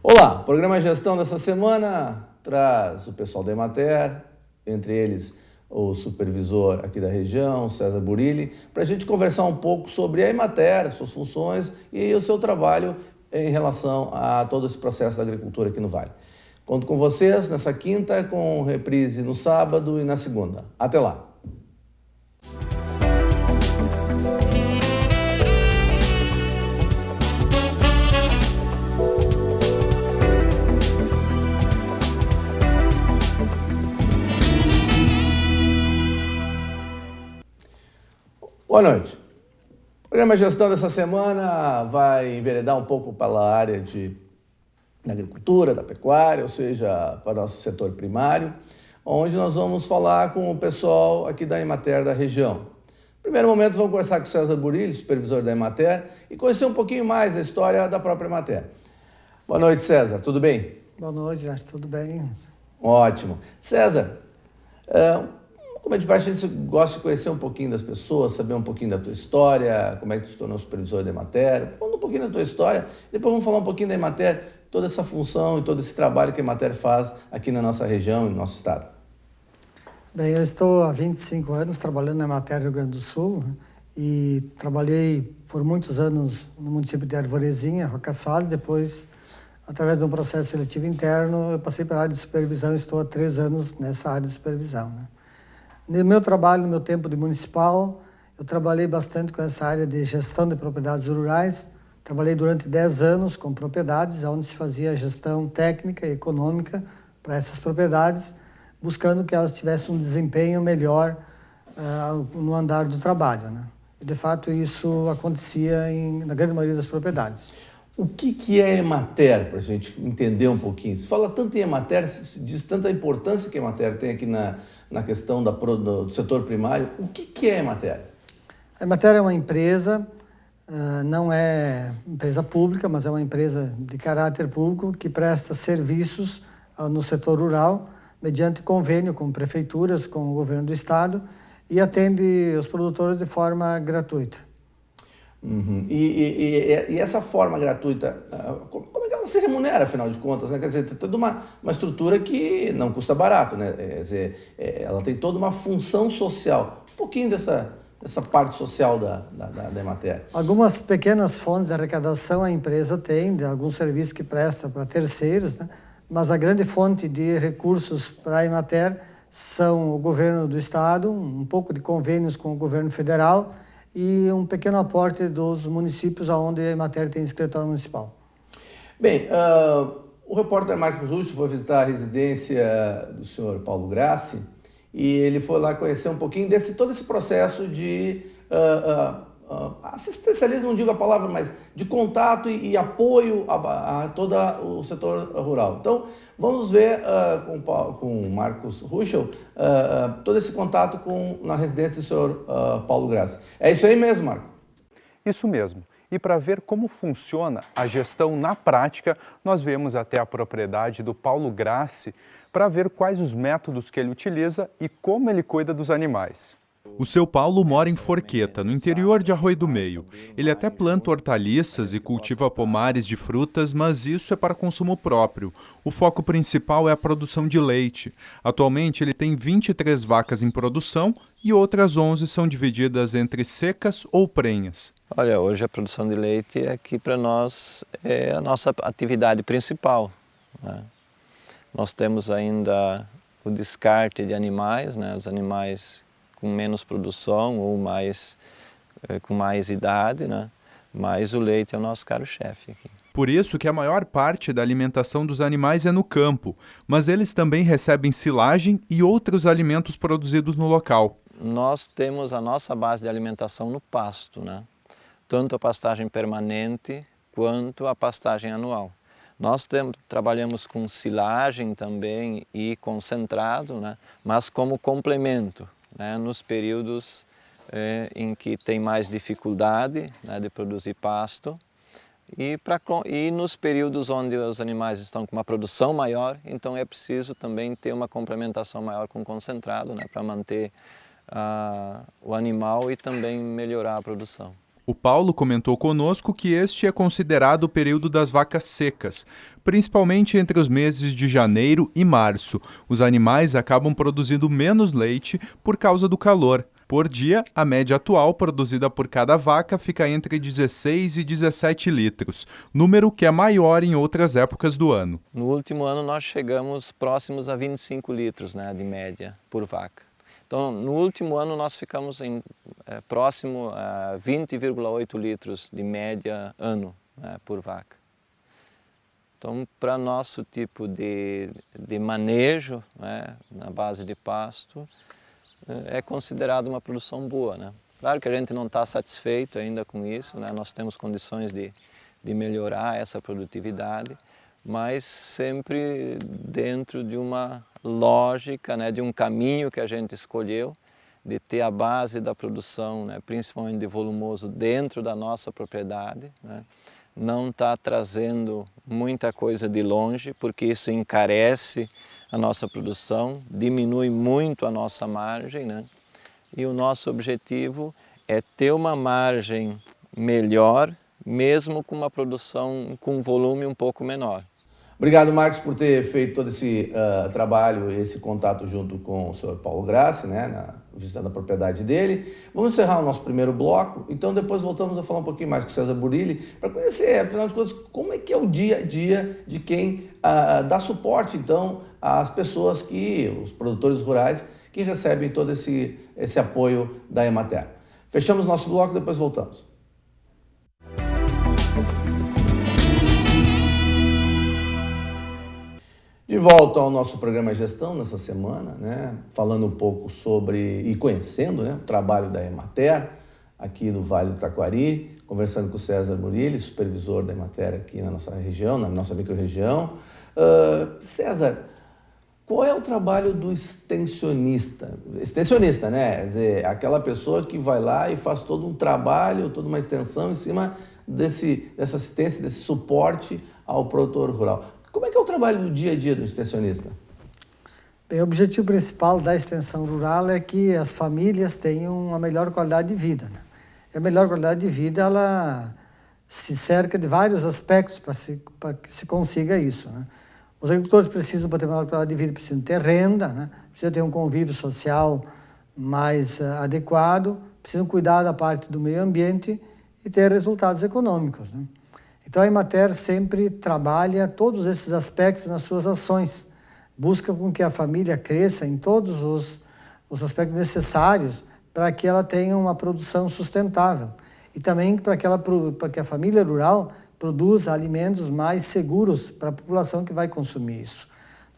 Olá, o programa Gestão dessa semana traz o pessoal da Emater, entre eles o supervisor aqui da região, César Burilli, para a gente conversar um pouco sobre a Emater, suas funções e o seu trabalho em relação a todo esse processo da agricultura aqui no Vale. Conto com vocês nessa quinta, com reprise no sábado e na segunda. Até lá! Boa noite. O programa Gestão dessa semana vai enveredar um pouco pela área da agricultura, da pecuária, ou seja, para o nosso setor primário, onde nós vamos falar com o pessoal aqui da Emater da região. No primeiro momento, vamos conversar com o César Burilli, supervisor da Emater, e conhecer um pouquinho mais a história da própria Emater. Boa noite, César. Tudo bem? Boa noite, Jorge. Tudo bem? Ótimo. César, como é de praxe, a gente gosta de conhecer um pouquinho das pessoas, saber um pouquinho da tua história, como é que tu se tornou supervisor da Emater. Conta um pouquinho da tua história, depois vamos falar um pouquinho da Emater, toda essa função e todo esse trabalho que a Emater faz aqui na nossa região e no nosso estado. Bem, eu estou há 25 anos trabalhando na Emater Rio Grande do Sul, né? E trabalhei por muitos anos no município de Arvorezinha, Roca Salles. Depois, através de um processo seletivo interno, eu passei pela área de supervisão e estou há 3 anos nessa área de supervisão, né? No meu trabalho, no meu tempo de municipal, eu trabalhei bastante com essa área de gestão de propriedades rurais. Trabalhei durante 10 anos com propriedades, onde se fazia a gestão técnica e econômica para essas propriedades, buscando que elas tivessem um desempenho melhor no andar do trabalho, né? E, de fato, isso acontecia na grande maioria das propriedades. O que é Emater, para a gente entender um pouquinho? Se fala tanto em Emater, se diz tanta importância que a Emater tem aqui na questão do setor primário. O que é a Emater? A Emater é uma empresa, não é empresa pública, mas é uma empresa de caráter público que presta serviços no setor rural, mediante convênio com prefeituras, com o governo do estado, e atende os produtores de forma gratuita. Uhum. E essa forma gratuita, como é que ela se remunera, afinal de contas, né? Quer dizer, tem toda uma estrutura que não custa barato, né? Quer dizer, ela tem toda uma função social. Um pouquinho dessa parte social da Emater. Algumas pequenas fontes de arrecadação a empresa tem, de alguns serviços que presta para terceiros, né? Mas a grande fonte de recursos para a Emater são o governo do estado, um pouco de convênios com o governo federal, e um pequeno aporte dos municípios onde a Emater tem escritório municipal. Bem, o repórter Marcos Russo foi visitar a residência do senhor Paulo Grassi e ele foi lá conhecer um pouquinho todo esse processo de assistencialismo, não digo a palavra, mas de contato e apoio a todo o setor rural. Então, vamos ver com o Marcos Ruschel todo esse contato na residência do senhor Paulo Grassi. É isso aí mesmo, Marco? Isso mesmo. E para ver como funciona a gestão na prática, nós viemos até a propriedade do Paulo Grassi para ver quais os métodos que ele utiliza e como ele cuida dos animais. O seu Paulo mora em Forqueta, no interior de Arroio do Meio. Ele até planta hortaliças e cultiva pomares de frutas, mas isso é para consumo próprio. O foco principal é a produção de leite. Atualmente ele tem 23 vacas em produção e outras 11 são divididas entre secas ou prenhas. Olha, hoje a produção de leite aqui para nós é a nossa atividade principal, né? Nós temos ainda o descarte de animais, né? Os animais com menos produção ou com mais idade, né? Mas o leite é o nosso carro-chefe aqui. Por isso que a maior parte da alimentação dos animais é no campo, mas eles também recebem silagem e outros alimentos produzidos no local. Nós temos a nossa base de alimentação no pasto, né? Tanto a pastagem permanente quanto a pastagem anual. Nós trabalhamos com silagem também e concentrado, né? Mas como complemento, né, nos períodos em que tem mais dificuldade, né, de produzir pasto e nos períodos onde os animais estão com uma produção maior, então é preciso também ter uma complementação maior com concentrado, né, para manter o animal e também melhorar a produção. O Paulo comentou conosco que este é considerado o período das vacas secas, principalmente entre os meses de janeiro e março. Os animais acabam produzindo menos leite por causa do calor. Por dia, a média atual produzida por cada vaca fica entre 16 e 17 litros, número que é maior em outras épocas do ano. No último ano nós chegamos próximos a 25 litros, né, de média por vaca. Então, no último ano nós ficamos próximo a 20,8 litros de média ano, né, por vaca. Então, para nosso tipo de manejo, né, na base de pasto, é considerado uma produção boa, né? Claro que a gente não está satisfeito ainda com isso, né? Nós temos condições de melhorar essa produtividade, mas sempre dentro de uma lógica, né? De um caminho que a gente escolheu, de ter a base da produção, né? Principalmente de volumoso, dentro da nossa propriedade, né? Não está trazendo muita coisa de longe, porque isso encarece a nossa produção, diminui muito a nossa margem, né? E o nosso objetivo é ter uma margem melhor, mesmo com uma produção com volume um pouco menor. Obrigado, Marcos, por ter feito todo esse trabalho, esse contato junto com o senhor Paulo Grassi, né, visitando a propriedade dele. Vamos encerrar o nosso primeiro bloco, então depois voltamos a falar um pouquinho mais com o César Burilli, para conhecer, afinal de contas, como é que é o dia a dia de quem dá suporte, então, às pessoas os produtores rurais, que recebem todo esse apoio da Emater. Fechamos nosso bloco, depois voltamos. De volta ao nosso programa Gestão nessa semana, né, falando um pouco sobre e conhecendo, né, o trabalho da Emater aqui no Vale do Taquari, conversando com o César Burilli, supervisor da Emater aqui na nossa região, na nossa microrregião. César, qual é o trabalho do extensionista? Extensionista, né? Quer dizer, aquela pessoa que vai lá e faz todo um trabalho, toda uma extensão em cima dessa assistência, desse suporte ao produtor rural. Como é que é o trabalho do dia a dia do extensionista? Bem, o objetivo principal da extensão rural é que as famílias tenham uma melhor qualidade de vida, né? E a melhor qualidade de vida, ela se cerca de vários aspectos para que se consiga isso, né? Os agricultores precisam, para ter melhor qualidade de vida, precisam ter renda, né? Precisam ter um convívio social mais adequado, precisam cuidar da parte do meio ambiente e ter resultados econômicos, né? Então, a Emater sempre trabalha todos esses aspectos nas suas ações, busca com que a família cresça em todos os aspectos necessários para que ela tenha uma produção sustentável e também para que a família rural produza alimentos mais seguros para a população que vai consumir isso.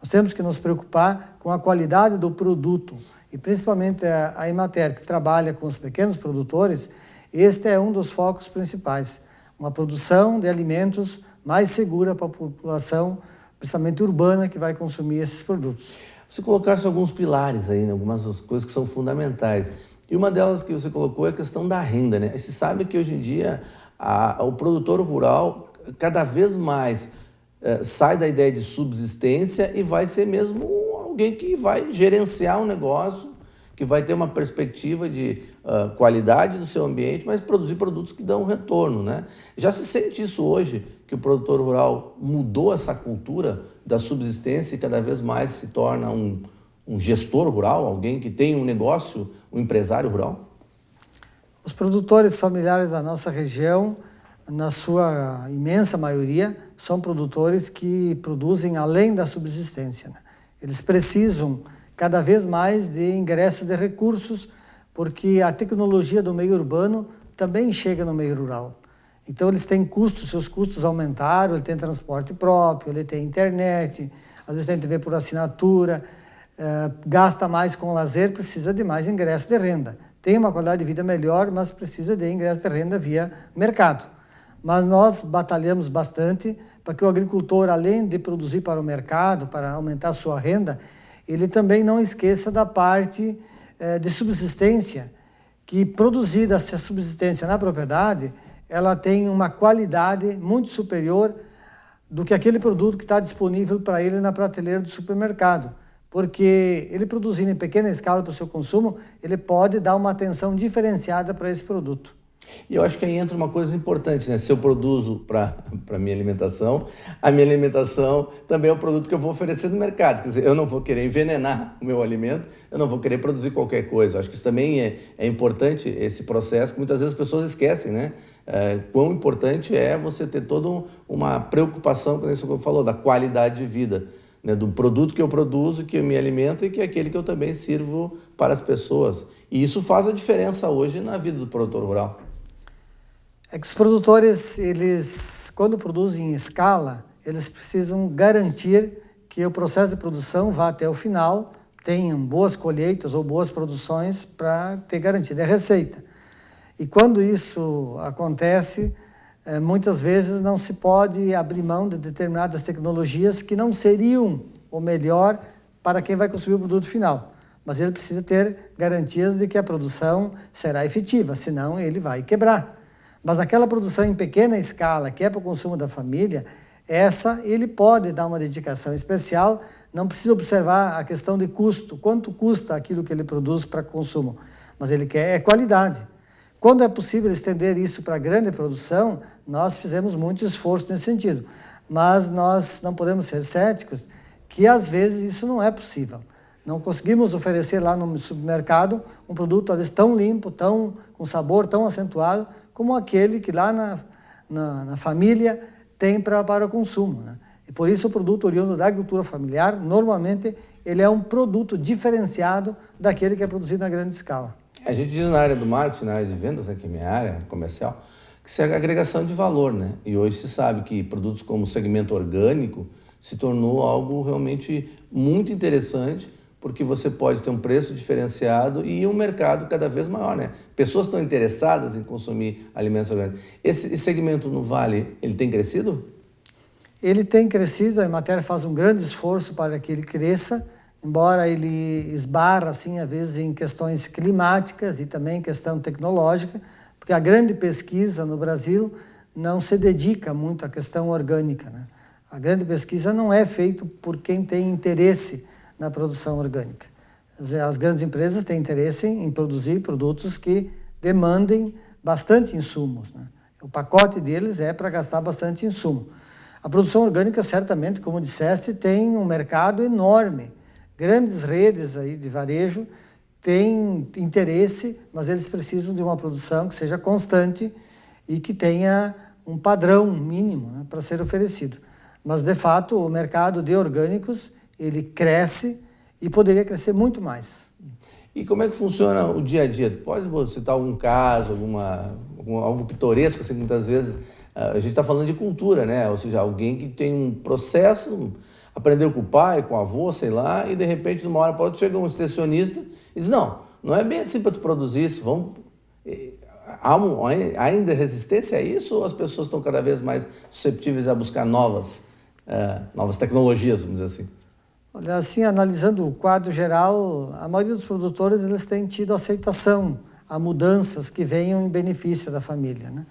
Nós temos que nos preocupar com a qualidade do produto e principalmente a Emater, que trabalha com os pequenos produtores, este é um dos focos principais. Uma produção de alimentos mais segura para a população, principalmente urbana, que vai consumir esses produtos. Você colocasse alguns pilares aí, né? Algumas coisas que são fundamentais. E uma delas que você colocou é a questão da renda, né? Você sabe que hoje em dia o produtor rural cada vez mais sai da ideia de subsistência e vai ser mesmo alguém que vai gerenciar um negócio, que vai ter uma perspectiva de qualidade do seu ambiente, mas produzir produtos que dão retorno, né? Já se sente isso hoje, que o produtor rural mudou essa cultura da subsistência e cada vez mais se torna um gestor rural, alguém que tem um negócio, um empresário rural? Os produtores familiares da nossa região, na sua imensa maioria, são produtores que produzem além da subsistência, né? Eles precisam cada vez mais de ingresso de recursos, porque a tecnologia do meio urbano também chega no meio rural. Então, eles têm custos, seus custos aumentaram, ele tem transporte próprio, ele tem internet, às vezes tem TV por assinatura, gasta mais com lazer, precisa de mais ingresso de renda. Tem uma qualidade de vida melhor, mas precisa de ingresso de renda via mercado. Mas nós batalhamos bastante para que o agricultor, além de produzir para o mercado, para aumentar a sua renda, ele também não esqueça da parte de subsistência, que produzida essa subsistência na propriedade, ela tem uma qualidade muito superior do que aquele produto que está disponível para ele na prateleira do supermercado. Porque ele produzindo em pequena escala para o seu consumo, ele pode dar uma atenção diferenciada para esse produto. E eu acho que aí entra uma coisa importante, né? Se eu produzo para minha alimentação, a minha alimentação também é o produto que eu vou oferecer no mercado. Quer dizer, eu não vou querer envenenar o meu alimento, eu não vou querer produzir qualquer coisa. Eu acho que isso também é importante, esse processo, que muitas vezes as pessoas esquecem, né? Quão importante é você ter toda uma preocupação, como você falou, da qualidade de vida, né, do produto que eu produzo, que eu me alimento e que é aquele que eu também sirvo para as pessoas. E isso faz a diferença hoje na vida do produtor rural. É que os produtores, eles, quando produzem em escala, eles precisam garantir que o processo de produção vá até o final, tenham boas colheitas ou boas produções para ter garantida a receita. E quando isso acontece, muitas vezes não se pode abrir mão de determinadas tecnologias que não seriam o melhor para quem vai consumir o produto final. Mas ele precisa ter garantias de que a produção será efetiva, senão ele vai quebrar. Mas aquela produção em pequena escala, que é para o consumo da família, essa ele pode dar uma dedicação especial, não precisa observar a questão de custo, quanto custa aquilo que ele produz para consumo, mas ele quer qualidade. Quando é possível estender isso para a grande produção, nós fizemos muito esforço nesse sentido, mas nós não podemos ser céticos que às vezes isso não é possível. Não conseguimos oferecer lá no supermercado um produto talvez tão limpo, com sabor tão acentuado, como aquele que lá na família tem para o consumo, né? E por isso o produto oriundo da agricultura familiar, normalmente, ele é um produto diferenciado daquele que é produzido na grande escala. A gente diz na área do marketing, na área de vendas, né, que é minha área comercial, que isso é a agregação de valor, né? E hoje se sabe que produtos como o segmento orgânico se tornou algo realmente muito interessante, porque você pode ter um preço diferenciado e um mercado cada vez maior, né? Pessoas estão interessadas em consumir alimentos orgânicos. Esse segmento no Vale, ele tem crescido? Ele tem crescido, a Emater faz um grande esforço para que ele cresça, embora ele esbarra, assim, às vezes, em questões climáticas e também questão tecnológica, porque a grande pesquisa no Brasil não se dedica muito à questão orgânica, né? A grande pesquisa não é feita por quem tem interesse na produção orgânica. As grandes empresas têm interesse em produzir produtos que demandem bastante insumos, né? O pacote deles é para gastar bastante insumo. A produção orgânica, certamente, como disseste, tem um mercado enorme. Grandes redes aí de varejo têm interesse, mas eles precisam de uma produção que seja constante e que tenha um padrão mínimo, né, para ser oferecido. Mas, de fato, o mercado de orgânicos ele cresce e poderia crescer muito mais. E como é que funciona o dia a dia? Pode citar algum caso, algo pitoresco, assim, muitas vezes a gente está falando de cultura, né? Ou seja, alguém que tem um processo, aprendeu com o pai, com o avô, sei lá, e de repente, numa hora para outra, chega um extensionista e diz, não é bem assim para tu produzir isso, há ainda resistência a isso ou as pessoas estão cada vez mais susceptíveis a buscar novas tecnologias, vamos dizer assim? Olha, assim, analisando o quadro geral, a maioria dos produtores eles têm tido aceitação a mudanças que venham em benefício da família, né?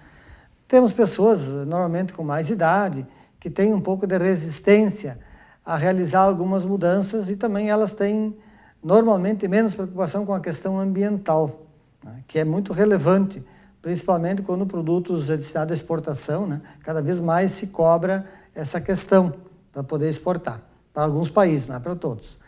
Temos pessoas, normalmente com mais idade, que têm um pouco de resistência a realizar algumas mudanças e também elas têm, normalmente, menos preocupação com a questão ambiental, né, que é muito relevante, principalmente quando produtos destinados à exportação, né, cada vez mais se cobra essa questão para poder exportar. Para alguns países, não é para todos.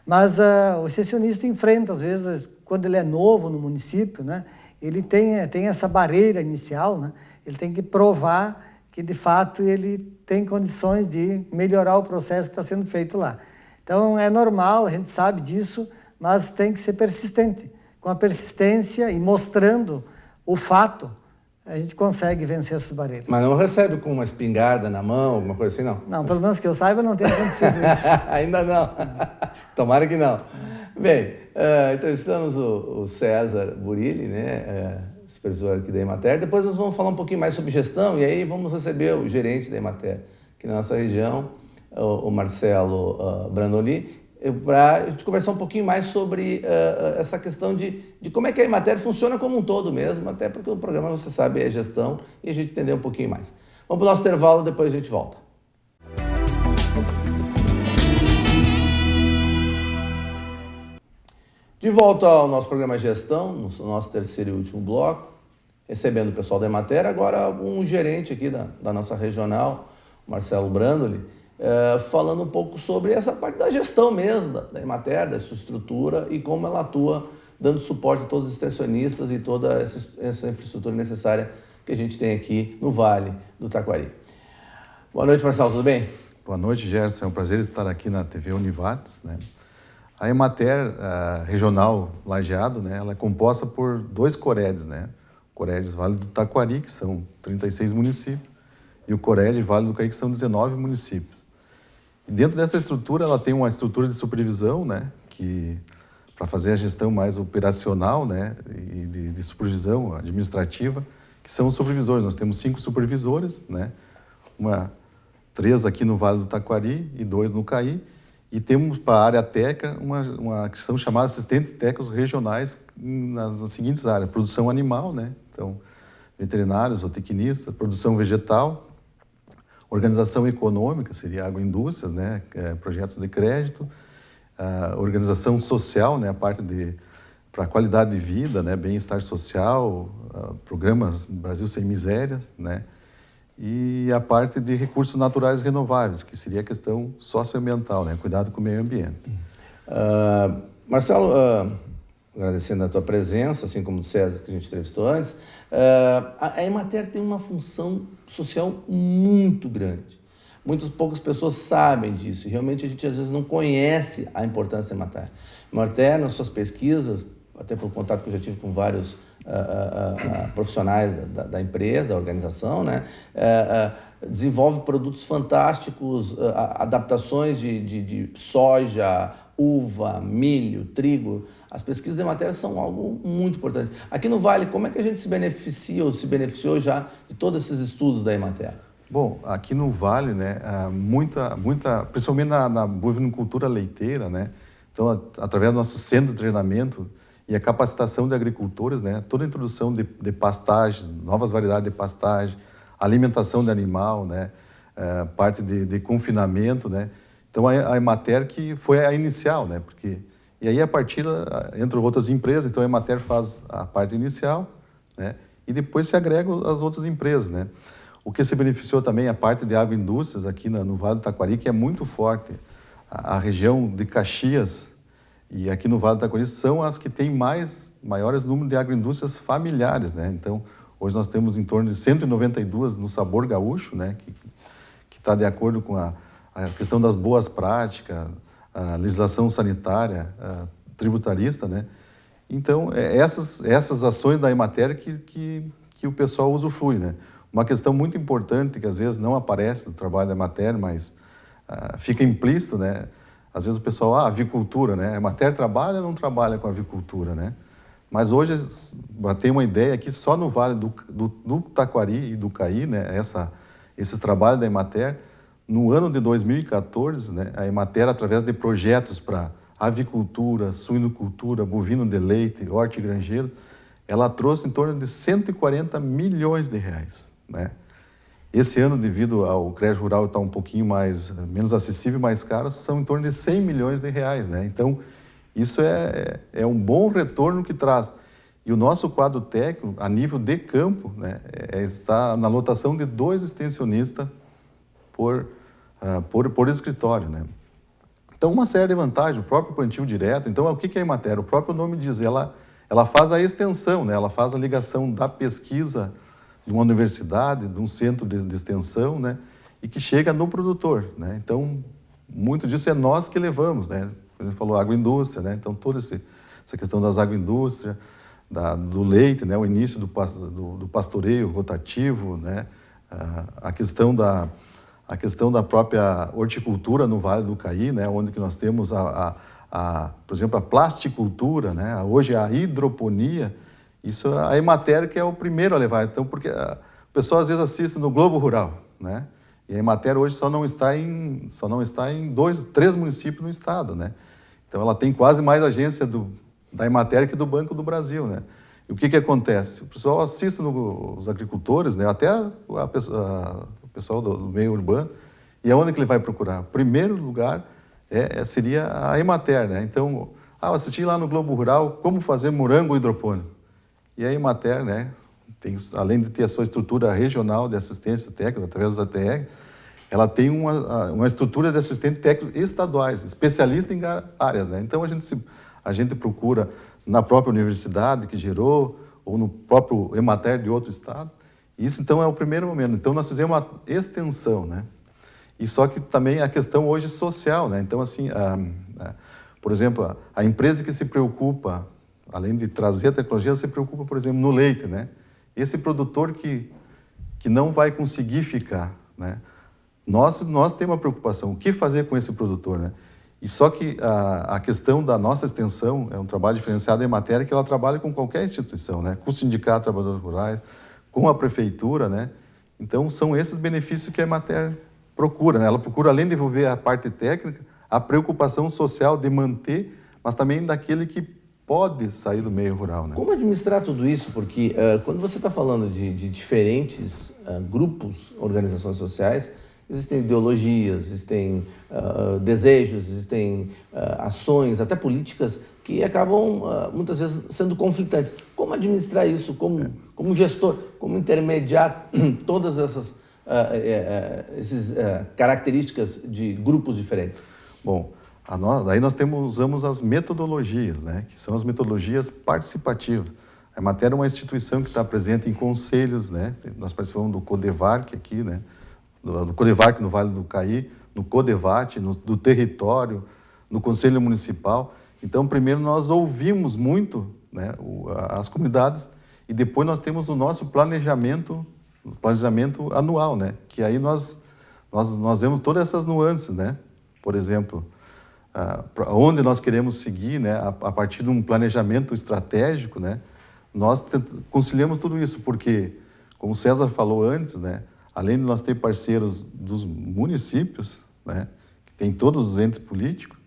Mas o extensionista enfrenta, às vezes, quando ele é novo no município, né, ele tem essa barreira inicial, né, ele tem que provar que, de fato, ele tem condições de melhorar o processo que está sendo feito lá. Então, é normal, a gente sabe disso, mas tem que ser persistente. Com a persistência e mostrando o fato, a gente consegue vencer essas barreiras. Mas não recebe com uma espingarda na mão, alguma coisa assim, não? Não, pelo menos que eu saiba, não tem acontecido isso. Ainda não. Tomara que não. Bem, entrevistamos o César Burilli, né, supervisor aqui da Emater. Depois nós vamos falar um pouquinho mais sobre gestão e aí vamos receber o gerente da Emater aqui na nossa região, o Marcelo Brandoli, para a gente conversar um pouquinho mais sobre essa questão de como é que a Emater funciona como um todo mesmo, até porque o programa, você sabe, é gestão e a gente entender um pouquinho mais. Vamos para o nosso intervalo, depois a gente volta. De volta ao nosso programa Gestão, no nosso terceiro e último bloco. recebendo o pessoal da Emater, agora um gerente aqui da nossa regional, Marcelo Brandoli, falando um pouco sobre essa parte da gestão mesmo da Emater, da sua estrutura e como ela atua dando suporte a todos os extensionistas e toda essa infraestrutura necessária que a gente tem aqui no Vale do Taquari. Boa noite, Marcelo, tudo bem? Boa noite, Gerson. É um prazer estar aqui na TV Univates, né? A Emater regional Lajeado, né, ela é composta por 2 COREDs, né? O CORED Vale do Taquari, que são 36 municípios, e o CORED Vale do Caí, que são 19 municípios. E dentro dessa estrutura, ela tem uma estrutura de supervisão, né, que para fazer a gestão mais operacional, né, e de supervisão administrativa, que são os supervisores. Nós temos 5 supervisores, né, 3 aqui no Vale do Taquari e 2 no Caí, e temos para a área técnica uma que são chamadas assistentes técnicos regionais nas seguintes áreas: produção animal, né, então veterinários, zootecnistas, produção vegetal, organização econômica, seria agroindústrias, né, projetos de crédito, organização social, né, a parte para qualidade de vida, né, bem-estar social, programas Brasil Sem Miséria, né, e a parte de recursos naturais renováveis, que seria a questão socioambiental, né, cuidado com o meio ambiente. Marcelo, agradecendo a tua presença, assim como do César, que a gente entrevistou antes, a Emater tem uma função social muito grande. Muitas poucas pessoas sabem disso e realmente a gente às vezes não conhece a importância da Emater. A Emater, nas suas pesquisas, até pelo contato que eu já tive com vários profissionais da empresa, da organização, né, desenvolve produtos fantásticos, adaptações de soja, uva, milho, trigo. As pesquisas de Emater são algo muito importante. Aqui no Vale, como é que a gente se beneficia ou se beneficiou já de todos esses estudos da Emater? Bom, aqui no Vale, né, principalmente na bovinocultura leiteira, né, então, através do nosso centro de treinamento e a capacitação de agricultores, né, toda a introdução de pastagens, novas variedades de pastagem, alimentação de animal, né, parte de confinamento, né, então a Emater que foi a inicial, né, e aí a partir entre outras empresas, então a Emater faz a parte inicial, né, e depois se agregam as outras empresas, né. O que se beneficiou também a parte de agroindústrias aqui no Vale do Taquari, que é muito forte. A região de Caxias e aqui no Vale do Taquari são as que têm maiores número de agroindústrias familiares, né? Então, hoje nós temos em torno de 192 no sabor gaúcho, né? Que está de acordo com a questão das boas práticas, a legislação sanitária, tributarista, né? Então, essas ações da Emater que o pessoal usufrui, né? Uma questão muito importante que às vezes não aparece no trabalho da Emater, mas fica implícito, né? Às vezes o pessoal, avicultura, né? A Emater trabalha ou não trabalha com avicultura, né? Mas hoje tem uma ideia que só no Vale do Taquari e do Caí, né? Esses trabalhos da Emater, no ano de 2014, né? A Emater, através de projetos para avicultura, suinocultura, bovino de leite, hortigranjeiro, ela trouxe em torno de 140 milhões de reais, né? Esse ano, devido ao crédito rural estar um pouquinho menos acessível e mais caro, são em torno de 100 milhões de reais, né? Então, isso é um bom retorno que traz. E o nosso quadro técnico, a nível de campo, né, está na lotação de 2 extensionistas por escritório, né? Então, uma série de vantagens, o próprio plantio direto. Então, o que é a Emater? O próprio nome diz, ela faz a extensão, né? Ela faz a ligação da pesquisa de uma universidade, de um centro de extensão, né? E que chega no produtor, né? Então, muito disso é nós que levamos, né? Como você falou, agroindústria, né? Então, toda essa questão das agroindústrias, do leite, né? O início do pastoreio rotativo, né? A questão da própria horticultura no Vale do Caí, né? Onde que nós temos por exemplo, a plasticultura, né? Hoje a hidroponia, isso a Emater que é o primeiro a levar. Então, porque o pessoal às vezes assiste no Globo Rural, né? E a Emater hoje só não está em 3 municípios no estado, né? Então ela tem quase mais agência da Emater que do Banco do Brasil, né? E o que acontece? O pessoal assiste os agricultores, né? Até o pessoal do meio urbano, e aonde que ele vai procurar? O primeiro lugar seria a Emater, né? Então, assisti lá no Globo Rural como fazer morango hidropônico. E a Emater, né, além de ter a sua estrutura regional de assistência técnica, através dos ATR, ela tem uma estrutura de assistente técnico estaduais, especialista em áreas, né? Então, a gente procura na própria universidade que gerou, ou no próprio Emater de outro estado. Isso, então, é o primeiro momento. Então, nós fizemos uma extensão, né? E só que também a questão hoje social, né? Então, assim, por exemplo, a empresa que se preocupa, além de trazer a tecnologia, ela se preocupa, por exemplo, no leite, né? Esse produtor que não vai conseguir ficar, né? Nós temos uma preocupação, o que fazer com esse produtor, né? E só que a questão da nossa extensão é um trabalho diferenciado em matéria que ela trabalha com qualquer instituição, né? Com o Sindicato de Trabalhadores Rurais, com a Prefeitura, né? Então, são esses benefícios que a Emater procura, né? Ela procura, além de envolver a parte técnica, a preocupação social de manter, mas também daquele que pode sair do meio rural, né? Como administrar tudo isso? Porque quando você está falando de diferentes grupos, organizações sociais, existem ideologias, existem desejos, existem ações, até políticas, que acabam, muitas vezes, sendo conflitantes. Como administrar isso como gestor, como intermediar todas essas características de grupos diferentes? Bom, daí nós usamos as metodologias, né, que são as metodologias participativas. A Emater é uma instituição que está presente em conselhos, né? Nós participamos do Codevarc aqui, né? Do Codevarc no Vale do Caí, no Codevat, do território, no Conselho Municipal. Então, primeiro nós ouvimos muito, né, as comunidades, e depois nós temos o nosso planejamento anual, né? Que aí nós vemos todas essas nuances, né? Por exemplo, onde nós queremos seguir, né? A partir de um planejamento estratégico, né? Nós conciliamos tudo isso, porque, como o César falou antes, né? Além de nós ter parceiros dos municípios, né? Que tem todos os entes políticos,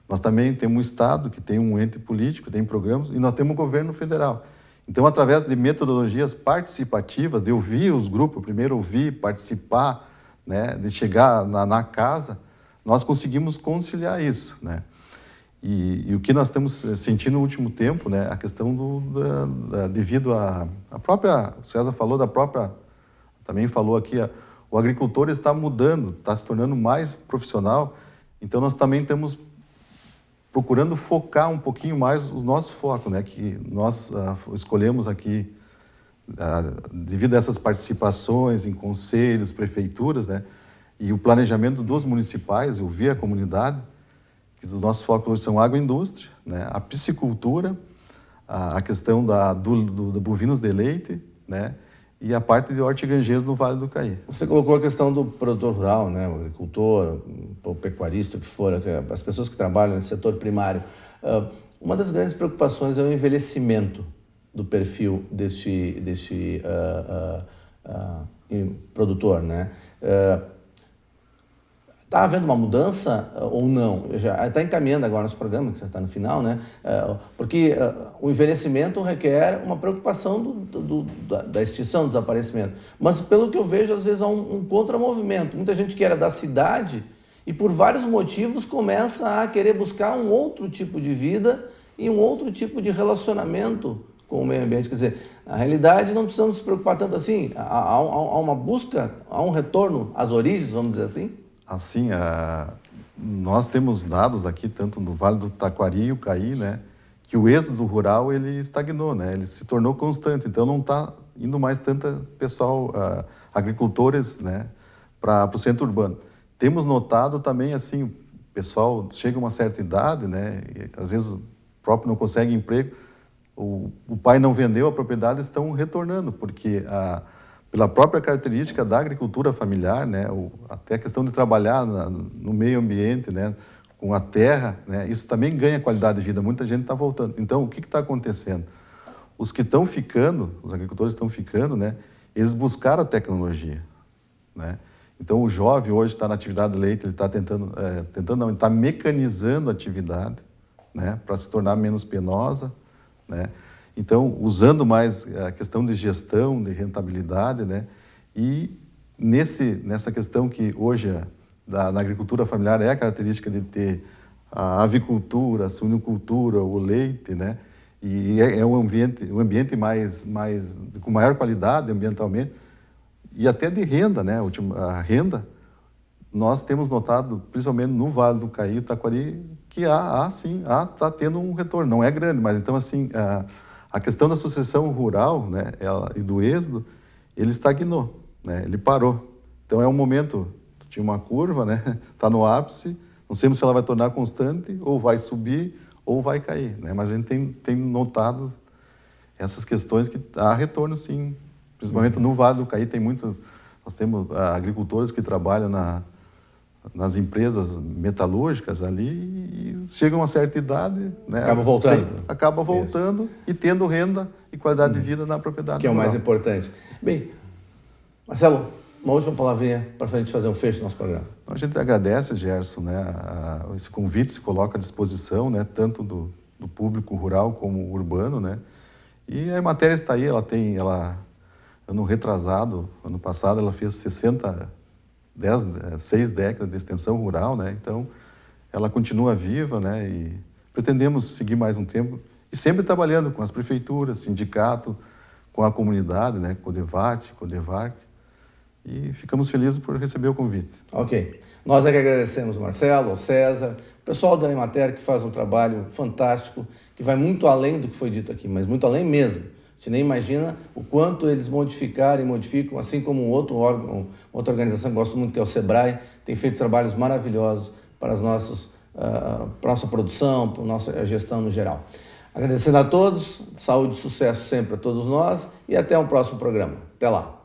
nós também temos um Estado que tem um ente político, tem programas, e nós temos um governo federal. Então, através de metodologias participativas, de ouvir os grupos, primeiro ouvir, participar, né? De chegar na casa, nós conseguimos conciliar isso, né? E o que nós estamos sentindo no último tempo, né? A questão devido à própria, o César falou da própria, também falou aqui, o agricultor está mudando, está se tornando mais profissional, então nós também estamos procurando focar um pouquinho mais os nossos focos, né? Que nós escolhemos aqui, devido a essas participações em conselhos, prefeituras, né? E o planejamento dos municipais, ouvir a comunidade, que os nossos focos hoje são agroindústria, né? A piscicultura, a questão do bovinos de leite, né? E a parte de hortigranjeiros no Vale do Caí. Você colocou a questão do produtor rural, né? O agricultor, o pecuarista, o que for, as pessoas que trabalham no setor primário. Uma das grandes preocupações é o envelhecimento do perfil deste produtor, né? Está havendo uma mudança ou não? Já está encaminhando agora nosso programa, que já está no final, né? Porque o envelhecimento requer uma preocupação da extinção, do desaparecimento. Mas, pelo que eu vejo, às vezes há um contramovimento. Muita gente que era da cidade e, por vários motivos, começa a querer buscar um outro tipo de vida e um outro tipo de relacionamento com o meio ambiente. Quer dizer, na realidade, não precisamos nos preocupar tanto assim. Há uma busca, há um retorno às origens, vamos dizer assim? Assim, nós temos dados aqui, tanto no Vale do Taquari e o Caí, né, que o êxodo rural ele estagnou, né, ele se tornou constante, então não está indo mais tanta pessoal, agricultores, né, para o centro urbano. Temos notado também, assim, o pessoal chega a uma certa idade, né, e às vezes o próprio não consegue emprego, o pai não vendeu a propriedade, estão retornando, porque pela própria característica da agricultura familiar, né, até a questão de trabalhar no meio ambiente, né, com a terra, né, isso também ganha qualidade de vida, muita gente está voltando. Então, o que está acontecendo? Os que estão ficando, os agricultores estão ficando, né, eles buscaram a tecnologia, né? Então, o jovem hoje está na atividade do leite, ele está ele está mecanizando a atividade, né, para se tornar menos penosa, né? Então, usando mais a questão de gestão, de rentabilidade, né? E nessa questão que hoje na agricultura familiar é a característica de ter a avicultura, a suinocultura, o leite, né? E é um ambiente com maior qualidade ambientalmente e até de renda, né? A renda, nós temos notado, principalmente no Vale do Caí, Taquari, que está tendo um retorno. Não é grande, mas então assim, a questão da sucessão rural, né, e do êxodo, ele estagnou, né? Ele parou. Então é um momento, tinha uma curva, né? Está no ápice, não sabemos se ela vai tornar constante, ou vai subir, ou vai cair, né? Mas a gente tem notado essas questões que há retorno, sim. Principalmente no Vale do Caí, nós temos agricultores que trabalham nas empresas metalúrgicas ali e chegam a uma certa idade, né? Acaba voltando e tendo renda e qualidade de vida na propriedade que é o rural. mais importante. Bem, Marcelo, uma última palavrinha para a gente fazer um fecho do nosso programa. A gente agradece, Gerson, né? Esse convite se coloca à disposição, né? Tanto do público rural como urbano, né? E a Emater está aí, ano retrasado, ano passado, ela fez 6 décadas de extensão rural, né? Então, ela continua viva, né? E pretendemos seguir mais um tempo e sempre trabalhando com as prefeituras, sindicato, com a comunidade, né? Codevat, Codevarc. E ficamos felizes por receber o convite. Ok. Nós é que agradecemos o Marcelo, o César, o pessoal da Emater que faz um trabalho fantástico, que vai muito além do que foi dito aqui, mas muito além mesmo. A gente nem imagina o quanto eles modificaram e modificam, assim como um outro órgão, outra organização que eu gosto muito, que é o SEBRAE, tem feito trabalhos maravilhosos para para a nossa produção, para a nossa gestão no geral. Agradecendo a todos, saúde e sucesso sempre a todos nós e até um próximo programa. Até lá.